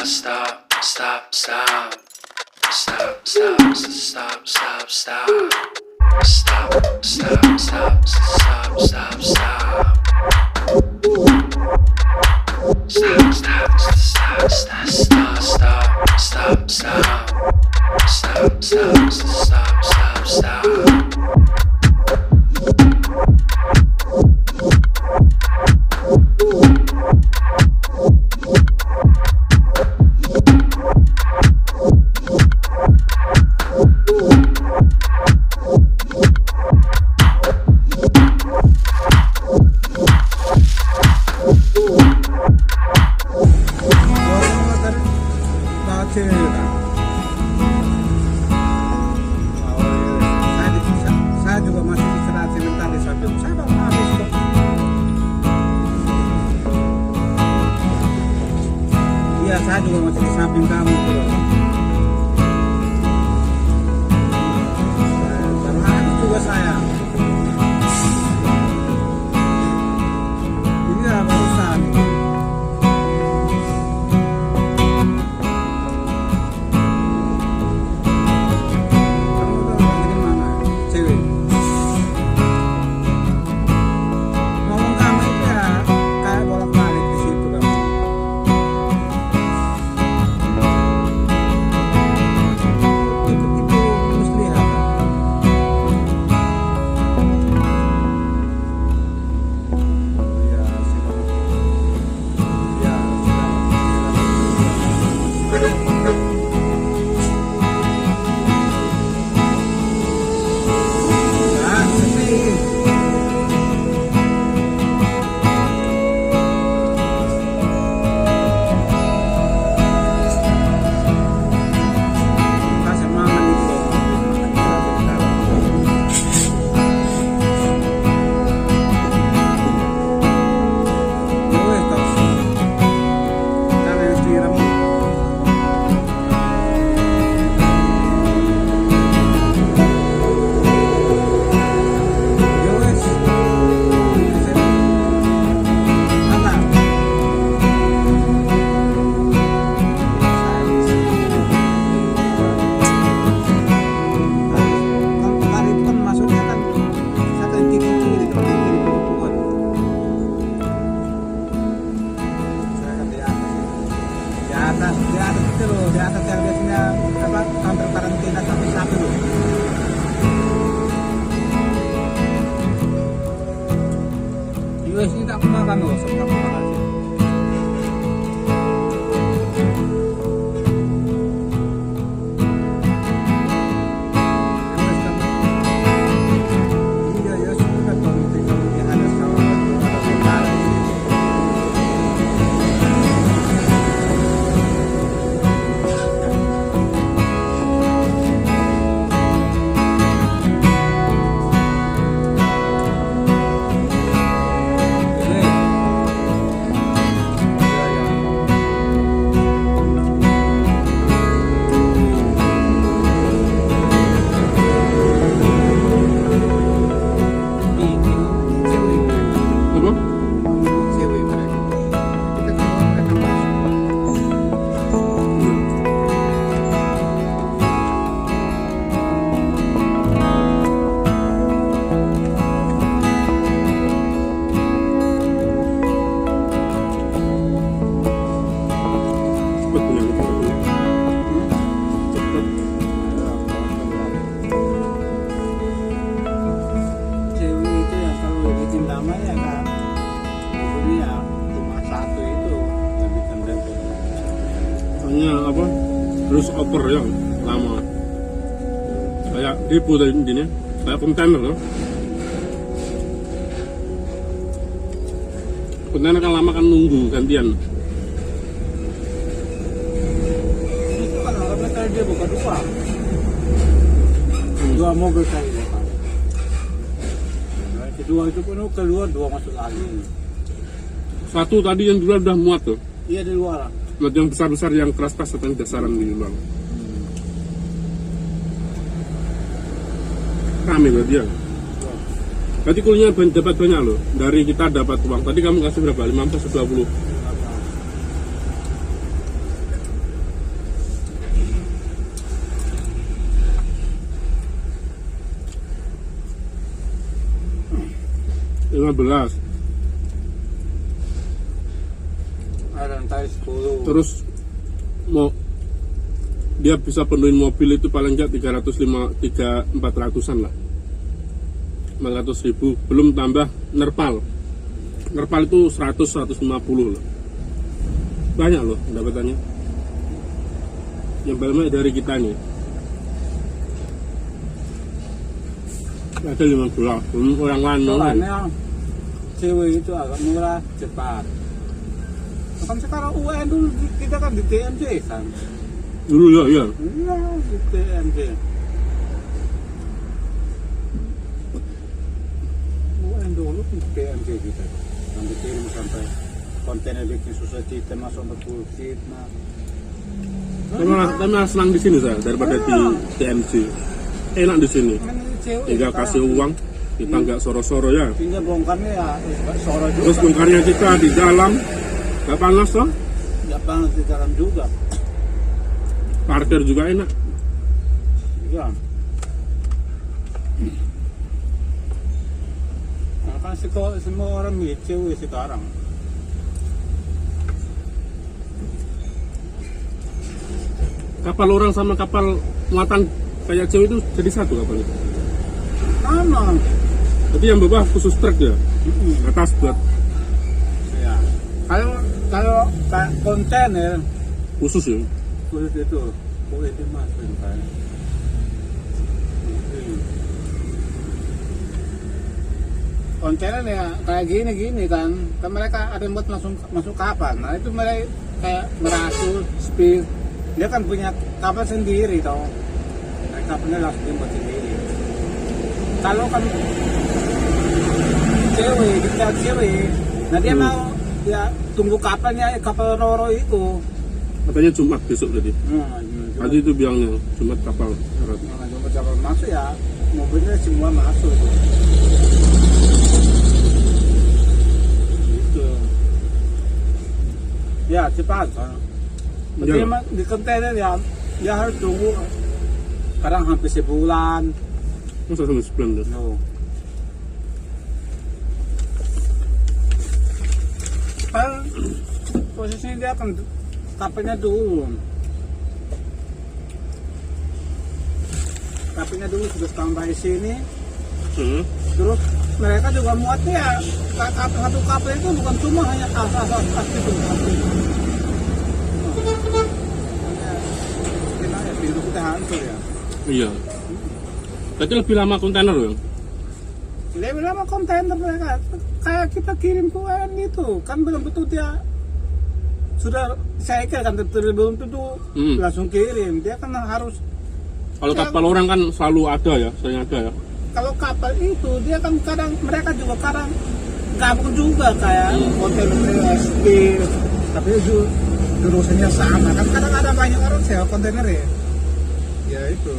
stop, stop, stop, stop, stop, stop, stop, stop, stop, stop, stop, stop, stop, stop. Stop, stop, stop, stop, stop, stop, stop, stop, stop, stop, stop, stop, stop. Saya juga masih istirahat sebentar di samping. Saya baru habis kok. Iya, saya juga masih di samping kamu bro. Baru habis juga saya. Iya, barusan. Di atas yang biasanya counter karantina sampai 1 loh. US ini tak makan loh, sebab makan sih. Apa terus oper ya lama kayak depo tadi intinya kayak kontainer loh. Kontainer kan lama kan nunggu gantian. Itu kan orangnya tadi dia buka dua mobil saya bukan. Kedua itu pun keluar 2 masuk lagi. Satu tadi yang dulu udah muat tuh. Iya di luar. Yang besar-besar yang keras-keras atau yang dasaran di luar. Rame loh dia. Berarti kulinya dapat banyak loh. Dari kita dapat uang. Tadi kamu kasih berapa? 15 atau 20? 15. Ada yang tadi 10. Terus mau dia bisa penuhin mobil itu paling enggak 400-an lah. 400.000 belum tambah nerpal. Nerpal itu 100-150 loh. Banyak loh pendapatannya. Yang banyak dari kita nih. Ada 15, belum orang lain. Soalnya cewek itu agak murah, cepat. Kan sekarang UN dulu kita kan di TMJ kan. Dulu ya, iya. Iya, di TMJ. UN dulu di TMJ kita. Yang dikirim sampai kontainer bikin susah cita masuk ke pulsit. Tapi malah senang di sini saya daripada di TMC. Enak di sini. Tinggal kasih uang, kita nggak soro-soro ya. Tinggal bongkarnya ya, soro juga. Terus bongkarnya kita di dalam, nggak panas loh. Nggak panas di dalam juga. Parkir juga enak. Iya. Nah, kan semua orang milih cewek sekarang. Kapal orang sama kapal muatan kayak cewek itu jadi satu kapalnya. Sama. Tapi yang bawah khusus truk ya, atas buat Ya. Kalau kayak kontainer khusus ya. khusus itu boleh dimasukin kan. Kontainer ya kayak gini kan mereka ada yang buat langsung masuk kapal. Nah itu mereka kayak merasuk, speed. Dia kan punya kapal sendiri tau. Kapalnya langsung dibuat sendiri. Kalau kan cewek, nah dia mau ya tunggu kapalnya kapal Roro itu. Katanya Jumat besok jadi. Nah, Tadi itu bilangnya Jumat kapal. Jumat kapal masuk ya, mobilnya semua masuk. Gitu. Ya cepat. Tapi Ya. emang di kontainer ya, dia harus tunggu. Kadang hampir sebulan. Masa sampai 9 dah? No. Posisinya dia akan kapalnya dulu. Kapalnya dulu sudah standby di sini. Terus mereka juga muatnya satu kapal itu bukan cuma hanya asal itu kapal. Kita ya pintu kita hancur ya. Iya. Berarti lebih lama kontainer ya? Lebih lama kontainer mereka kayak kita kirim ke UN gitu kan belum tentu dia sudah saya kira kan belum tentu langsung kirim dia kan harus kalau kapal orang kan selalu ada ya, sering ada ya. Kalau kapal itu dia kan kadang mereka juga kadang gabung juga kayak kontainer SP tapi jurusannya sama kan kadang ada banyak orang sewa kontainer ya itu.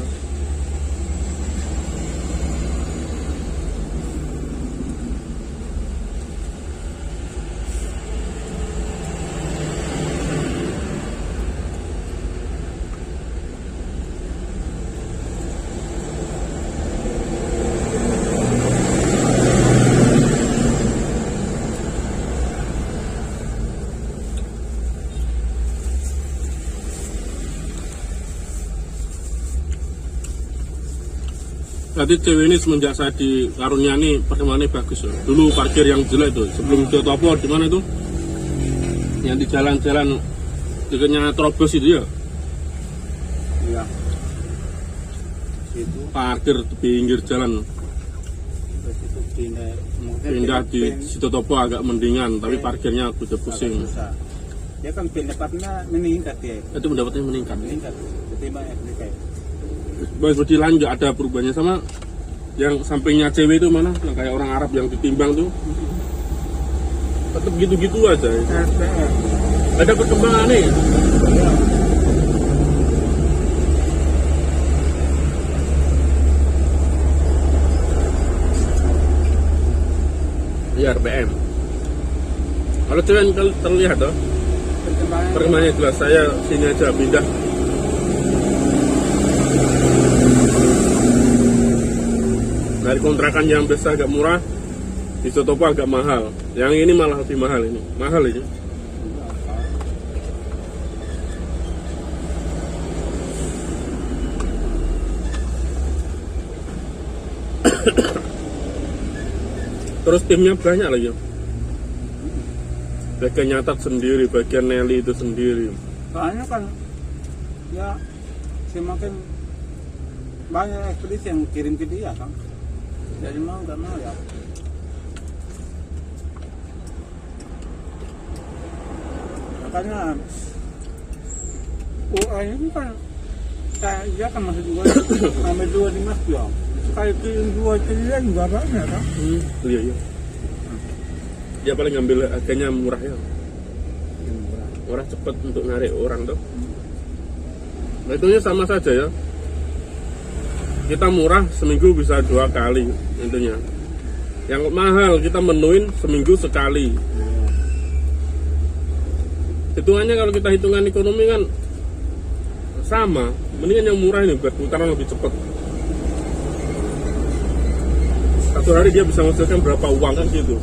Berarti cewek ini semenjak saya di Karunyani perkembangannya bagus ya. Dulu parkir yang jelek tuh, sebelum ke Topo di mana tuh? Yang di jalan-jalan dekatnya Trobos itu ya. Iya. Itu Parkir di pinggir jalan. itu Pindah di situ Topo agak mendingan, tapi parkirnya udah pusing. susah. Dia kan pendapatnya meningkat ya. Itu pendapatnya meningkat. Meningkat ketimbang FDK. Bos bodi lain nggak ada perubahannya sama yang sampingnya cewek itu mana? Yang kayak orang Arab yang ditimbang tuh. Tetap gitu-gitu aja. SPR. Ada perkembangan nih. Iya RPM. Kalau cewek terlihat tuh perkembangannya jelas. Saya sini aja pindah. Dari kontrakan yang biasa agak murah Di Sotopo agak mahal. Yang ini malah lebih mahal ini. Mahal ini. Terus timnya banyak lagi. Bagian nyatat sendiri, bagian Nelly itu sendiri. Soalnya kan ya semakin banyak ekspedisi yang kirim ke dia kan. Jadi mau nggak mau ya. Makanya UA ini kan kayak dia kan masih dua sampai 25 jam. Sekali kirim 2 triliun juga banyak kan. Iya iya. Dia paling ngambil harganya murah ya. Murah cepet untuk narik orang tuh. Nah itunya sama saja ya. Kita murah seminggu bisa 2 kali intinya. Yang mahal kita menuin seminggu sekali. Hitungannya kalau kita hitungan ekonomi kan sama. Mendingan yang murah ini buat putaran lebih cepat. Satu hari dia bisa menghasilkan berapa uang kan gitu.